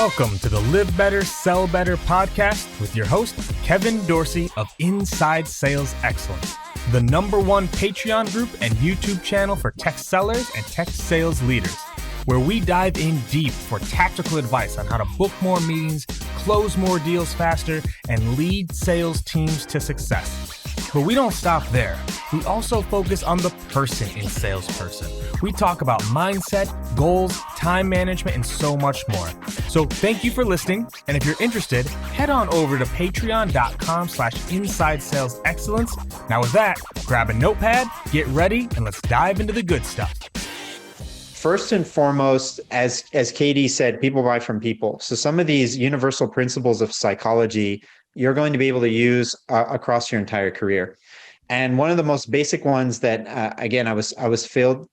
Welcome to the Live Better, Sell Better podcast with your host, Kevin Dorsey of Inside Sales Excellence, the #1 Patreon group and YouTube channel for tech sellers and tech sales leaders, where we dive in deep for tactical advice on how to book more meetings, close more deals faster, and lead sales teams to success. But we don't stop there. We also focus on the person in salesperson. We talk about mindset, goals, time management, and so much more. So thank you for listening. And if you're interested, head on over to patreon.com/inside sales excellence. Now with that, grab a notepad, get ready, and let's dive into the good stuff. First and foremost, as Katie said, people buy from people. So some of these universal principles of psychology, you're going to be able to use across your entire career. And one of the most basic ones that, again, I was failed.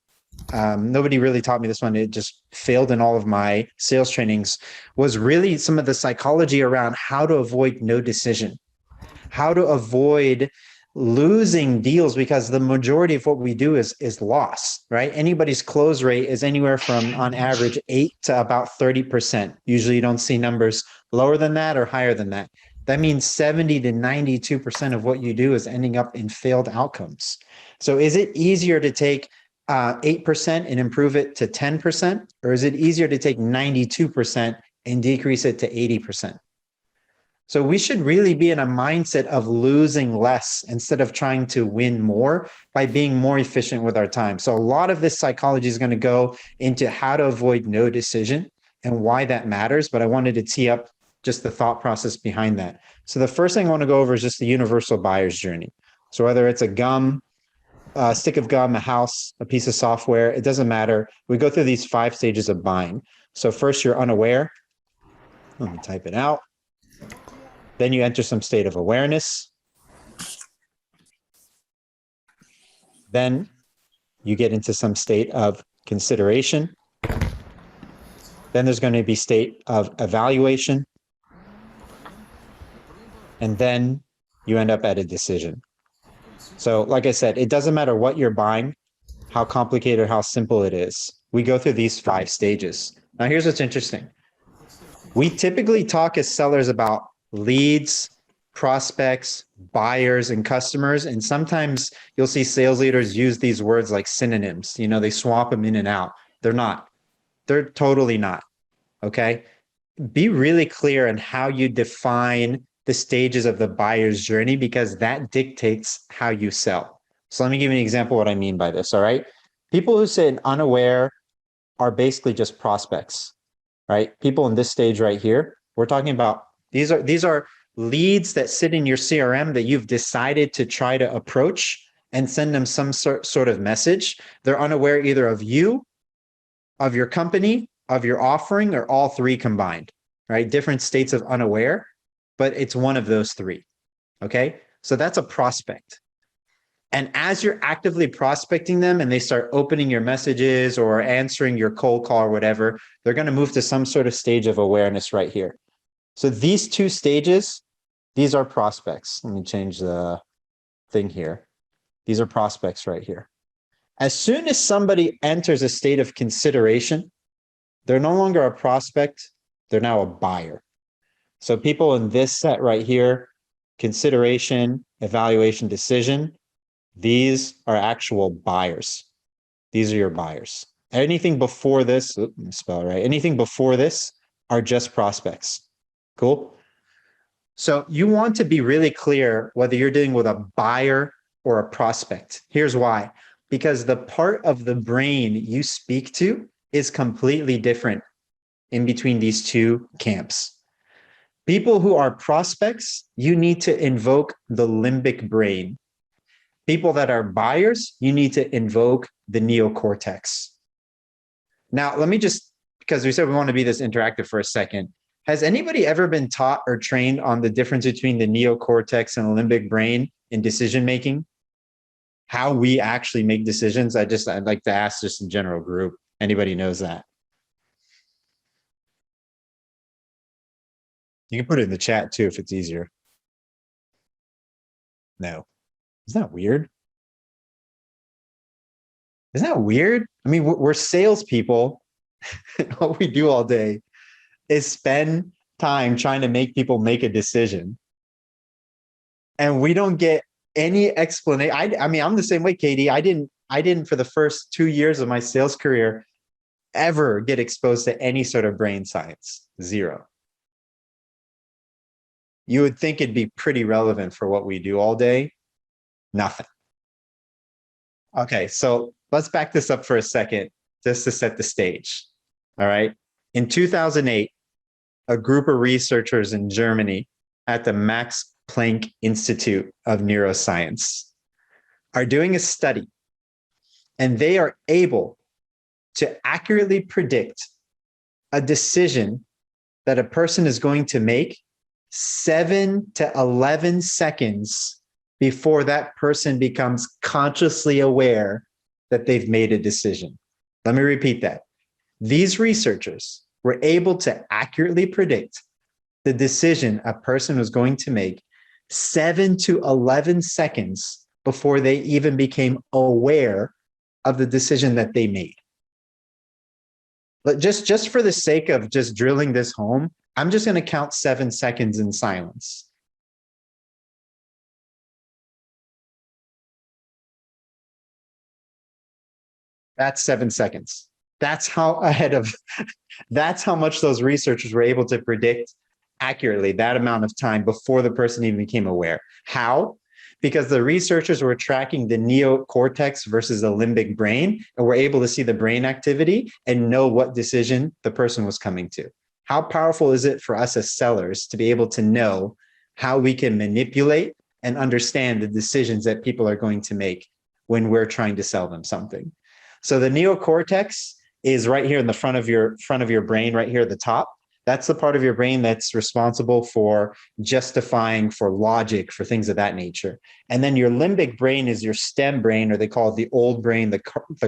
Nobody really taught me this one. It just failed in all of my sales trainings, was really some of the psychology around how to avoid no decision, how to avoid losing deals, because the majority of what we do is loss, right? Anybody's close rate is anywhere from, on average, 8 to about 30%. Usually you don't see numbers lower than that or higher than that. That means 70 to 92% of what you do is ending up in failed outcomes. So is it easier to take 8% and improve it to 10%? Or is it easier to take 92% and decrease it to 80%? So we should really be in a mindset of losing less instead of trying to win more by being more efficient with our time. So a lot of this psychology is going to go into how to avoid no decision and why that matters. But I wanted to tee up just the thought process behind that. So the first thing I want to go over is just the universal buyer's journey. So whether it's a stick of gum, a house, a piece of software, it doesn't matter. We go through these 5 stages of buying. So first, you're unaware. Let me type it out. Then you enter some state of awareness. Then you get into some state of consideration. Then there's going to be state of evaluation. And then you end up at a decision. So like I said, it doesn't matter what you're buying, how complicated or how simple it is. We go through these 5 stages. Now, here's what's interesting. We typically talk as sellers about leads, prospects, buyers, and customers. And sometimes you'll see sales leaders use these words like synonyms. You know, they swap them in and out. They're not. They're totally not. Okay? Be really clear on how you define the stages of the buyer's journey, because that dictates how you sell. So let me give you an example of what I mean by this, all right? People who say unaware are basically just prospects, right? People in this stage right here, we're talking about, these are leads that sit in your CRM that you've decided to try to approach and send them some sort of message. They're unaware either of you, of your company, of your offering, or all 3 combined, right? Different states of unaware, but it's one of those 3, okay? So that's a prospect. And as you're actively prospecting them and they start opening your messages or answering your cold call or whatever, they're going to move to some sort of stage of awareness right here. So these 2 stages, these are prospects. Let me change the thing here. These are prospects right here. As soon as somebody enters a state of consideration, they're no longer a prospect, they're now a buyer. So people in this set right here, consideration, evaluation, decision, these are actual buyers. These are your buyers. Anything before this, let me spell it right. Anything before this are just prospects. Cool? So you want to be really clear whether you're dealing with a buyer or a prospect. Here's why. Because the part of the brain you speak to is completely different in between these 2 camps. People who are prospects, you need to invoke the limbic brain. People that are buyers, you need to invoke the neocortex. Now, let me just, because we said we want to be this interactive for a second. Has anybody ever been taught or trained on the difference between the neocortex and the limbic brain in decision making? How we actually make decisions? I'd like to ask just in general group. Anybody knows that? You can put it in the chat too if it's easier. No. Isn't that weird? Isn't that weird? I mean, we're salespeople. What we do all day. is spend time trying to make people make a decision. And we don't get any explanation. I mean, I'm the same way, Katie. I didn't for the first 2 years of my sales career ever get exposed to any sort of brain science. Zero. You would think it'd be pretty relevant for what we do all day. Nothing. Okay, so let's back this up for a second just to set the stage. All right. In 2008, a group of researchers in Germany at the Max Planck Institute of Neuroscience are doing a study, and they are able to accurately predict a decision that a person is going to make 7 to 11 seconds before that person becomes consciously aware that they've made a decision. Let me repeat that. These researchers were able to accurately predict the decision a person was going to make 7 to 11 seconds before they even became aware of the decision that they made. But just for the sake of just drilling this home, I'm just going to count 7 seconds in silence. That's 7 seconds. That's how ahead of, that's how much those researchers were able to predict accurately that amount of time before the person even became aware. How? Because the researchers were tracking the neocortex versus the limbic brain, and were able to see the brain activity and know what decision the person was coming to. How powerful is it for us as sellers to be able to know how we can manipulate and understand the decisions that people are going to make when we're trying to sell them something? So the neocortex is right here in the front of your brain, right here at the top. That's the part of your brain that's responsible for justifying, for logic, for things of that nature. And then your limbic brain is your stem brain, or they call it the old brain, the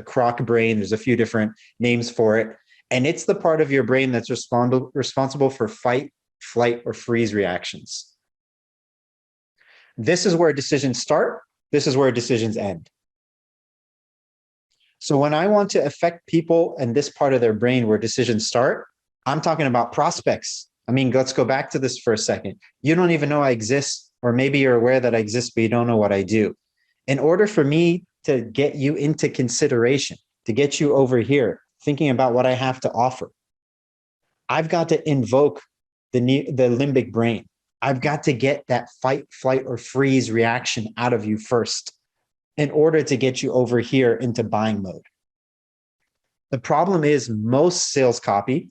croc brain. There's a few different names for it. And it's the part of your brain that's responsible for fight, flight, or freeze reactions. This is where decisions start. This is where decisions end. So when I want to affect people in this part of their brain where decisions start, I'm talking about prospects. I mean, let's go back to this for a second. You don't even know I exist, or maybe you're aware that I exist, but you don't know what I do. In order for me to get you into consideration, to get you over here, thinking about what I have to offer, I've got to invoke the limbic brain. I've got to get that fight, flight, or freeze reaction out of you first in order to get you over here into buying mode. The problem is most sales copy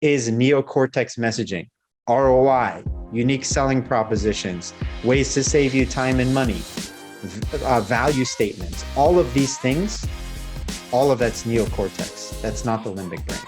is neocortex messaging, ROI, unique selling propositions, ways to save you time and money, value statements. All of these things, all of that's neocortex. That's not the limbic brain.